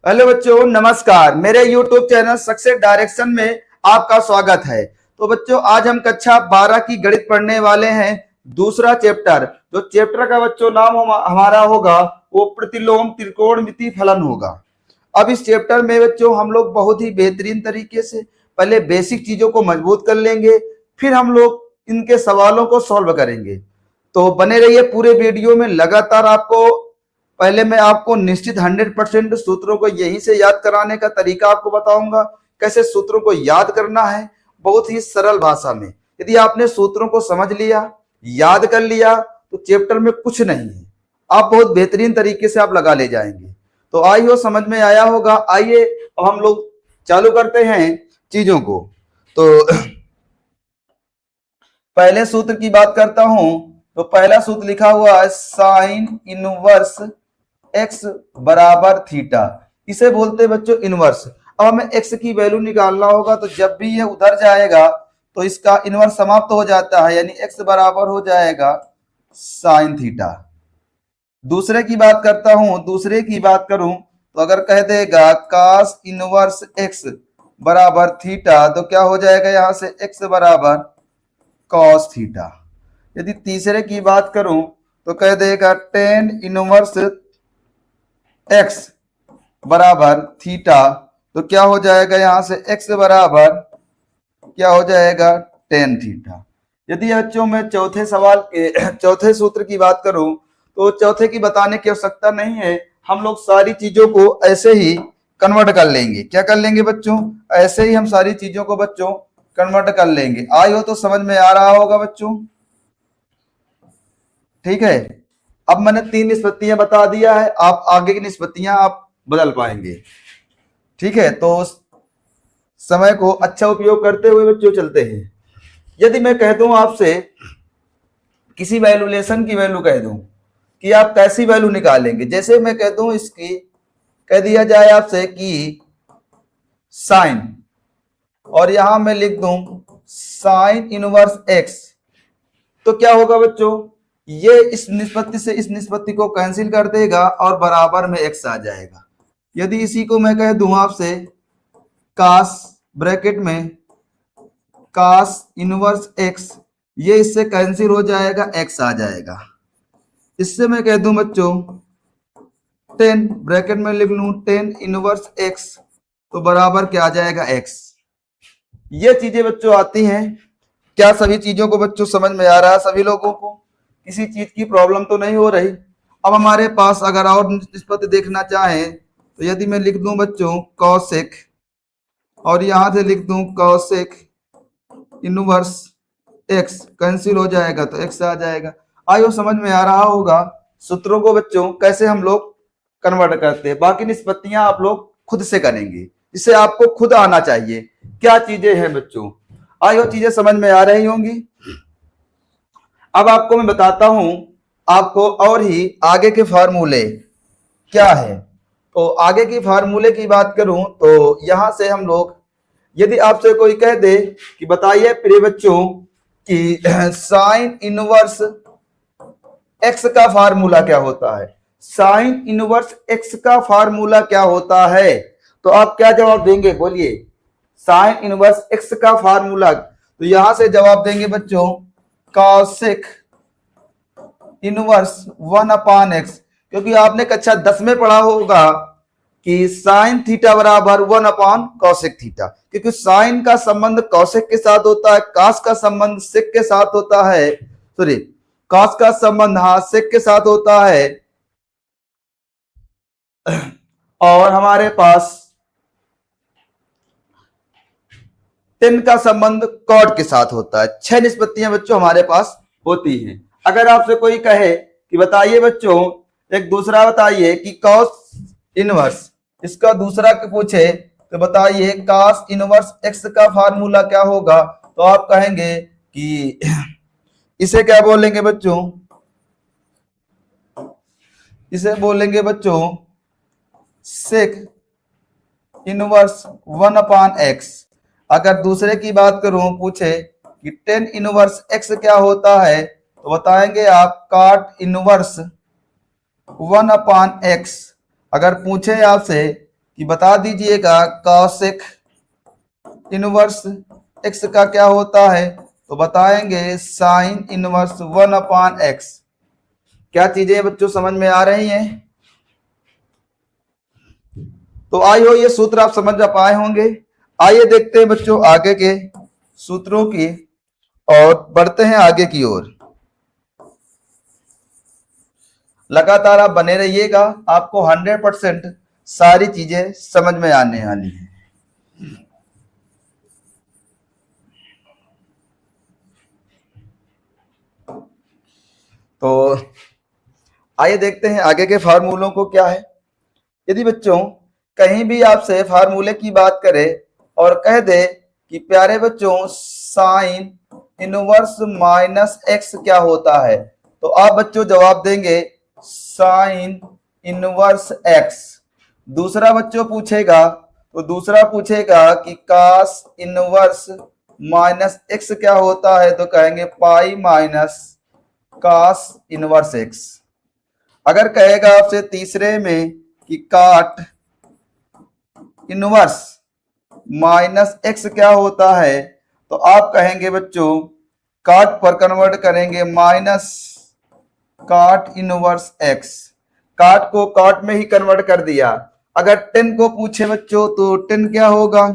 Hello बच्चों, नमस्कार। मेरे YouTube चैनल सक्सेस डायरेक्शन में आपका स्वागत है। तो बच्चों, आज हम कक्षा 12 की गणित पढ़ने वाले हैं। दूसरा चैप्टर, जो चैप्टर का बच्चों नाम हमारा होगा वो प्रतिलोम त्रिकोणमिति फलन होगा। अब इस चैप्टर में बच्चों हम लोग बहुत ही बेहतरीन तरीके से पहले बेसिक चीजों को मजबूत कर लेंगे, फिर हम लोग इनके सवालों को सॉल्व करेंगे। तो बने रहिए पूरे वीडियो में। लगातार आपको पहले मैं आपको निश्चित 100% सूत्रों को यहीं से याद कराने का तरीका आपको बताऊंगा, कैसे सूत्रों को याद करना है बहुत ही सरल भाषा में। यदि आपने सूत्रों को समझ लिया, याद कर लिया, तो चैप्टर में कुछ नहीं है, आप बहुत बेहतरीन तरीके से आप लगा ले जाएंगे। तो आई हो, समझ में आया होगा। आइए अब हम लोग चालू करते हैं चीजों को। तो पहले सूत्र की बात करता हूं। तो पहला सूत्र लिखा हुआ है साइन इनवर्स एक्स बराबर थीटा। इसे बोलते हैं बच्चों इनवर्स। अब हमें एक्स की वैल्यू निकालना होगा, तो जब भी ये उधर जाएगा तो इसका इनवर्स समाप्त हो जाता है, यानी एक्स बराबर हो जाएगा साइन थीटा। दूसरे की बात करता हूं। दूसरे की बात करूं तो अगर कह देगा कास इनवर्स एक्स बराबर थीटा, तो क्या हो जाएगा यहां से एक्स बराबर कॉस थीटा। यदि तीसरे की बात करूं तो कह देगा टेन इनवर्स एक्स बराबर थीटा, तो क्या हो जाएगा यहां से एक्स बराबर क्या हो जाएगा टेन थीटा। यदि बच्चों में चौथे सवाल के चौथे सूत्र की बात करूं तो चौथे की बताने की आवश्यकता नहीं है, हम लोग सारी चीजों को ऐसे ही कन्वर्ट कर लेंगे। क्या कर लेंगे बच्चों? ऐसे ही हम सारी चीजों को बच्चों कन्वर्ट कर लेंगे। आई हो तो समझ में आ रहा होगा बच्चों, ठीक है। अब मैंने 3 निष्पत्तियां बता दिया है, आप आगे की निष्पत्तियां आप बदल पाएंगे, ठीक है। तो समय को अच्छा उपयोग करते हुए बच्चों चलते हैं। यदि मैं कह दूं आपसे किसी वैल्यूलेशन की वैल्यू कह दूं कि आप कैसी वैल्यू निकालेंगे, जैसे मैं कह दूं इसकी, कह दिया जाए आपसे कि साइन, और यहां मैं लिख दूं साइन इनवर्स एक्स, तो क्या होगा बच्चों? ये इस निष्पत्ति से इस निष्पत्ति को कैंसिल कर देगा और बराबर में एक्स आ जाएगा। यदि इसी को मैं कह दूं आपसे कास ब्रैकेट में कास इनवर्स एक्स, ये इससे कैंसिल हो जाएगा, एक्स आ जाएगा। इससे मैं कह दूं बच्चों टेन ब्रैकेट में लिख लूं टेन इनवर्स एक्स, तो बराबर क्या आ जाएगा एक्स। ये चीजें बच्चों आती हैं। क्या सभी चीजों को बच्चों समझ में आ रहा है? सभी लोगों को किसी चीज की प्रॉब्लम तो नहीं हो रही? अब हमारे पास अगर और निष्पत्ति देखना चाहें तो यदि मैं लिख दूं बच्चों कॉसेक, और यहां से लिख दूं कॉसेक इनवर्स एक्स, कैंसिल हो जाएगा तो एक्स आ जाएगा। आयो समझ में आ रहा होगा सूत्रों को बच्चों कैसे हम लोग कन्वर्ट करते हैं। बाकी निष्पत्तियां आप लोग खुद से करेंगे, इसे आपको खुद आना चाहिए। क्या चीजें हैं बच्चों, आयो चीजें समझ में आ रही होंगी। अब आपको मैं बताता हूं आपको और ही आगे के फार्मूले क्या है। तो आगे की फार्मूले की बात करूं तो यहां से हम लोग, यदि आपसे कोई कह दे कि बताइए प्रिय बच्चों कि साइन इनवर्स एक्स का फार्मूला क्या होता है, साइन इनवर्स एक्स का फार्मूला क्या होता है, तो आप क्या जवाब देंगे? बोलिए साइन इनवर्स एक्स का फार्मूला। तो यहां से जवाब देंगे बच्चों कॉसेक इनवर्स 1/x, क्योंकि आपने कक्षा 10 में पढ़ा होगा कि साइन थीटा बराबर 1/कॉसेक थीटा, क्योंकि साइन का संबंध कॉसेक के साथ होता है, कास का संबंध सेक के साथ होता है, सॉरी कास का संबंध सेक के साथ होता है, और हमारे पास टेन का संबंध कॉट के साथ होता है। 6 निष्पत्तियां बच्चों हमारे पास होती हैं। अगर आपसे कोई कहे कि बताइए बच्चों एक दूसरा बताइए कि कॉस इनवर्स, इसका दूसरा पूछे तो बताइए कॉस इनवर्स एक्स का फार्मूला क्या होगा, तो आप कहेंगे कि इसे क्या बोलेंगे बच्चों? इसे बोलेंगे बच्चों सेक इनवर्स 1/x। अगर दूसरे की बात करूं, पूछे कि टेन इनवर्स एक्स क्या होता है, तो बताएंगे आप कॉट इनवर्स 1/x। अगर पूछे आपसे कि बता दीजिएगा कॉसेक इनवर्स एक्स का क्या होता है, तो बताएंगे साइन इनवर्स 1/x। क्या चीजें बच्चों समझ में आ रही हैं? तो आई हो ये सूत्र आप समझ पाए होंगे। आइए देखते हैं बच्चों आगे के सूत्रों की और बढ़ते हैं आगे की ओर। लगातार आप बने रहिएगा, आपको 100% सारी चीजें समझ में आने वाली हैं। तो आइए देखते हैं आगे के फार्मूलों को क्या है। यदि बच्चों कहीं भी आपसे फार्मूले की बात करे और कह दे कि प्यारे बच्चों साइन इनवर्स माइनस एक्स क्या होता है, तो आप बच्चों जवाब देंगे साइन इनवर्स एक्स। दूसरा बच्चों पूछेगा तो दूसरा पूछेगा कि कास इनवर्स माइनस एक्स क्या होता है, तो कहेंगे pi minus cos inverse x. अगर कहेगा आपसे तीसरे में कि काट इनवर्स माइनस एक्स क्या होता है, तो आप कहेंगे बच्चों काट पर कन्वर्ट करेंगे माइनस काट इनवर्स एक्स। काट को काट में ही कन्वर्ट कर दिया। अगर 10 को पूछे बच्चों तो 10 क्या होगा,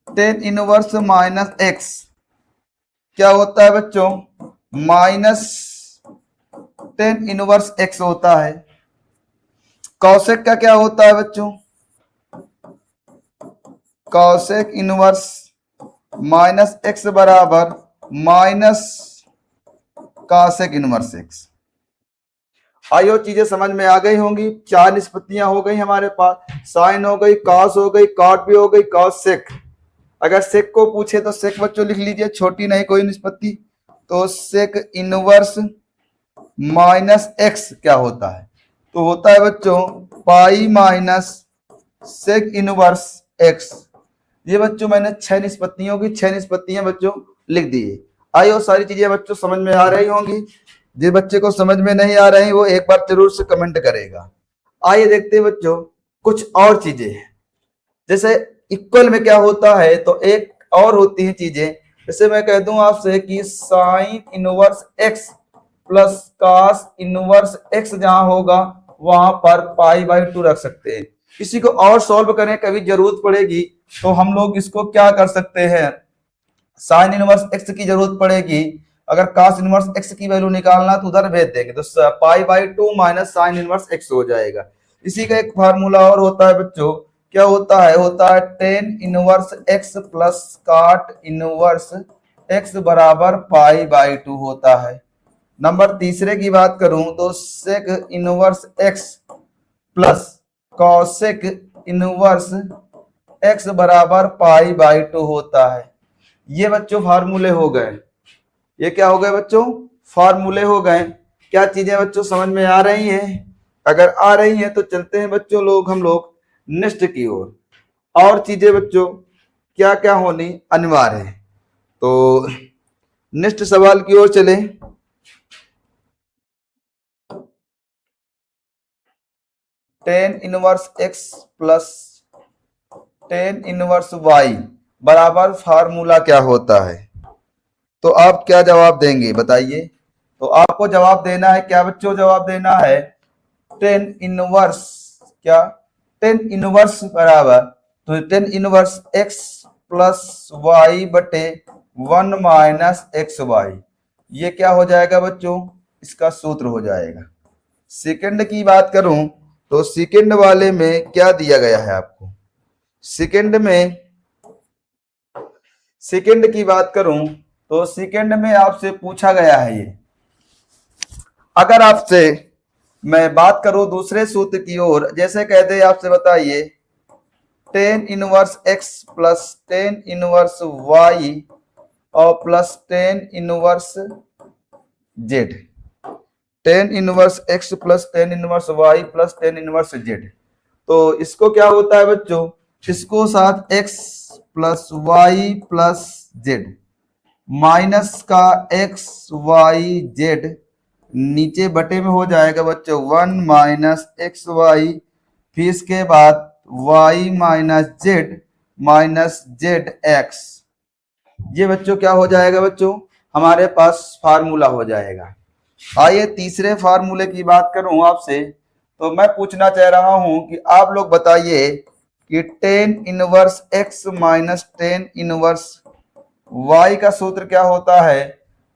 10 इनवर्स माइनस एक्स क्या होता है बच्चों, माइनस 10 इनवर्स एक्स होता है। कॉसेक का क्या होता है बच्चों, कॉसेक इनवर्स माइनस एक्स बराबर माइनस कॉसेक इनवर्स एक्स। आयो चीजें समझ में आ गई होंगी। 4 निष्पत्तियां हो गई हमारे पास, साइन हो गई, कॉस हो गई, कॉट भी हो गई, कॉस सेक। अगर सेक को पूछे तो सेक बच्चों लिख लीजिए, छोटी नहीं कोई निष्पत्ति। तो सेक इनवर्स माइनस एक्स क्या होता है, तो होता है बच्चों pi minus sec inverse x. ये बच्चों मैंने 6 निष्पत्तियों की 6 निष्पत्तियां बच्चों लिख दी है। आइए सारी चीजें बच्चों समझ में आ रही होंगी। जिस बच्चे को समझ में नहीं आ रही वो एक बार जरूर से कमेंट करेगा। आइए देखते हैं बच्चों कुछ और चीजें, जैसे इक्वल में क्या होता है, तो एक और होती है चीजें। जैसे मैं कह दूं आपसे कि sine inverse x plus cos inverse x जहां होगा वहां पर पाई बाई 2 रख सकते हैं। किसी को और सॉल्व करने कभी जरूरत पड़ेगी तो हम लोग इसको क्या कर सकते हैं, साइन इनवर्स एक्स की जरूरत पड़ेगी, अगर कास इनवर्स एक्स की वैल्यू निकालना तो उधर भेज देंगे तो pi by 2 minus sign inverse x हो जाएगा। इसी का एक फार्मूला और होता है बच्चों, क्या होता है टेन इनवर्स एक्स प्लस काट इनवर्स एक्स बराबर पाई बाई 2 होता है। नंबर तीसरे की बात करूं तो sec inverse x plus cosec inverse x बराबर पाई बाई 2 होता है। ये बच्चों फार्मूले हो गए। ये क्या हो गए बच्चों, फार्मूले हो गए। क्या चीजें बच्चों समझ में आ रही हैं? अगर आ रही हैं तो चलते हैं बच्चों हम लोग नेक्स्ट की ओर। और चीजें बच्चों क्या क्या होनी अनिवार्य है, तो नेक्स्ट सवाल की ओर चले। Tan inverse x plus ten inverse y बराबर फार्मूला क्या होता है, तो आप क्या जवाब देंगे बताइए। तो आपको जवाब देना है क्या बच्चों, जवाब देना है टेन इनवर्स क्या, टेन इनवर्स बराबर तो tan inverse x plus y बटे 1 माइनस एक्स वाई। ये क्या हो जाएगा बच्चों, इसका सूत्र हो जाएगा। सेकंड की बात करूं तो सेकंड वाले में क्या दिया गया है आपको, सेकंड की बात करूं तो सेकंड में आपसे पूछा गया है ये। अगर आपसे मैं बात करूं दूसरे सूत्र की ओर, जैसे कह दे आपसे बताइए ten inverse x plus ten inverse y और plus ten inverse z, ten inverse x plus ten inverse y plus ten inverse z. तो इसको क्या होता है बच्चों, इसको साथ x plus y plus z minus का एक्स वाई जेड नीचे बटे में हो जाएगा बच्चों 1 माइनस एक्स वाई फिर इसके बाद y माइनस जेड एक्स, ये बच्चों क्या हो जाएगा बच्चों, हमारे पास फार्मूला हो जाएगा। आइए तीसरे फार्मूले की बात करूं आपसे, तो मैं पूछना चाह रहा हूं कि आप लोग बताइए कि tan inverse x minus ten inverse y का सूत्र क्या होता है।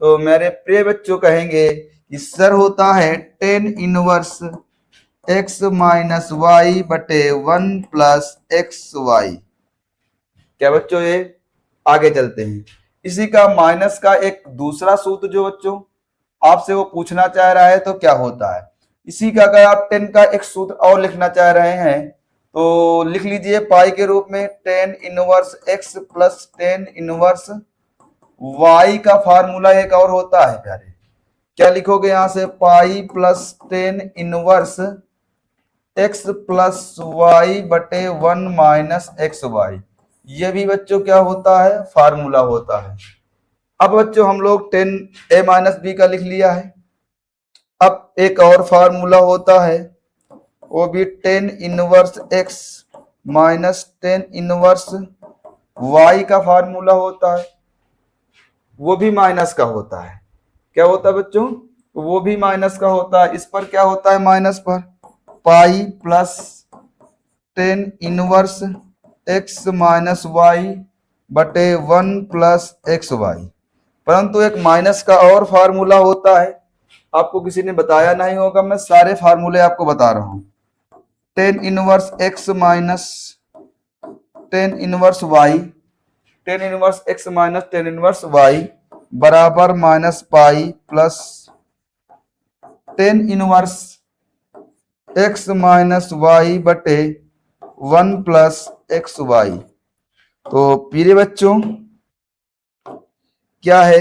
तो मेरे प्रिय बच्चों कहेंगे कि सर होता है tan inverse x minus y बटे 1 + xy। क्या बच्चों, ये आगे चलते हैं। इसी का माइनस का एक दूसरा सूत्र जो बच्चों आपसे वो पूछना चाह रहा है, तो क्या होता है। इसी का अगर आप 10 का एक सूत्र और लिखना चाह रहे हैं तो लिख लीजिए पाई के रूप में tan inverse x plus ten inverse y का फार्मूला एक और होता है प्यारे। क्या लिखोगे यहां से, pi plus ten inverse x plus y बटे 1 - xy। ये भी बच्चों क्या होता है, फार्मूला होता है। अब बच्चों हम लोग 10a-b का लिख लिया है। अब एक और फार्मूला होता है, वो भी tan inverse x minus ten inverse y का फार्मूला होता है, वो भी माइनस का होता है। क्या होता है बच्चों, वो भी माइनस का होता है। इस पर क्या होता है, माइनस पर pi plus ten inverse x minus y बटे 1 + xy। परंतु एक माइनस का और फार्मूला होता है, आपको किसी ने बताया नहीं होगा, मैं सारे फार्मूले आपको बता रहा हूं। Ten inverse x minus ten inverse y, ten inverse x minus ten inverse y बराबर minus pi plus ten inverse x minus y बटे 1 + xy। तो प्रिय बच्चों क्या है,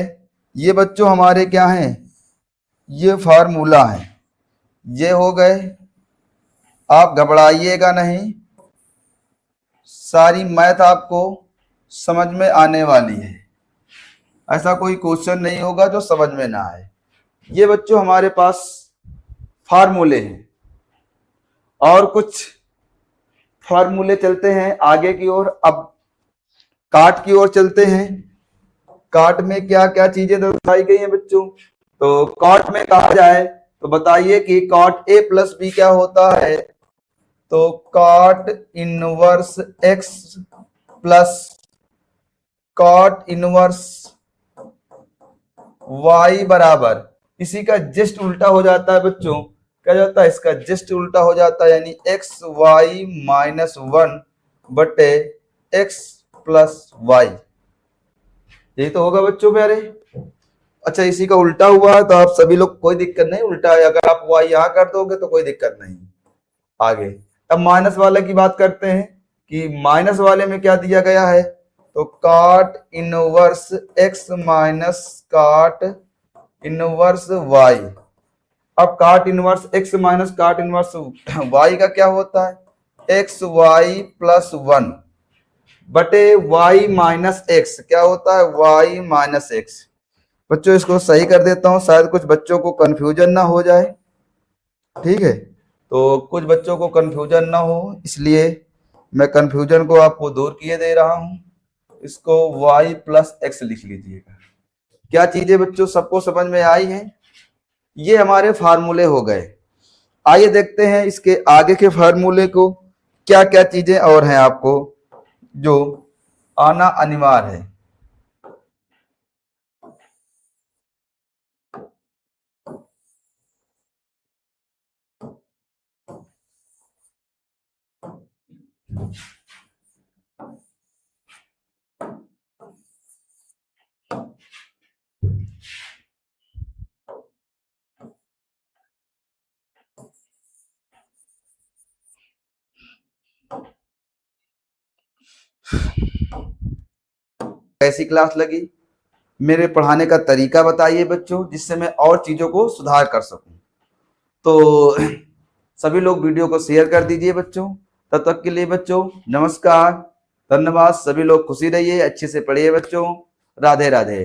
ये बच्चों हमारे क्या हैं, ये फार्मूला है। ये हो गए, आप घबराइएगा नहीं, सारी मैथ आपको समझ में आने वाली है। ऐसा कोई क्वेश्चन नहीं होगा जो समझ में ना आए। ये बच्चों हमारे पास फार्मूले हैं, और कुछ फार्मूले चलते हैं आगे की ओर। अब काट की ओर चलते हैं। काट में क्या क्या चीजें दर्शाई गई हैं बच्चों, तो काट में कहा जाए तो बताइए कि कॉट a + b क्या होता है। तो cot inverse x plus cot inverse y बराबर, इसी का जस्ट उल्टा हो जाता है बच्चों। क्या जाता है, इसका जस्ट उल्टा हो जाता है, यानी xy - 1 बटे x + y। यही तो होगा बच्चों प्यारे। अच्छा, इसी का उल्टा हुआ है तो आप सभी लोग, कोई दिक्कत नहीं, उल्टा है, अगर आप y यहां कर दोगे तो कोई दिक्कत नहीं। आगे अब माइनस वाले की बात करते हैं कि माइनस वाले में क्या दिया गया है। तो cot inverse x minus cot inverse y। अब cot inverse x minus cot inverse y का क्या होता है, xy + 1 बटे y माइनस x। क्या होता है, y माइनस x। बच्चों इसको सही कर देता हूं, शायद कुछ बच्चों को कंफ्यूजन ना हो जाए। ठीक है, तो कुछ बच्चों को कंफ्यूजन ना हो, इसलिए मैं कंफ्यूजन को आपको दूर किए दे रहा हूं। इसको y + x लिख लीजिएगा। क्या चीजें बच्चों सबको समझ में आई हैं। ये हमारे फार्मूले हो गए। आइए देखते हैं इसके आगे के फार्मूले को, क्या क्या चीजें और हैं आपको जो आना अनिवार्य है। कैसी क्लास लगी, मेरे पढ़ाने का तरीका बताइए बच्चों, जिससे मैं और चीजों को सुधार कर सकूं। तो सभी लोग वीडियो को शेयर कर दीजिए बच्चों। तब तक के लिए बच्चों नमस्कार, धन्यवाद। सभी लोग खुशी रहिए, अच्छे से पढ़िए बच्चों। राधे राधे।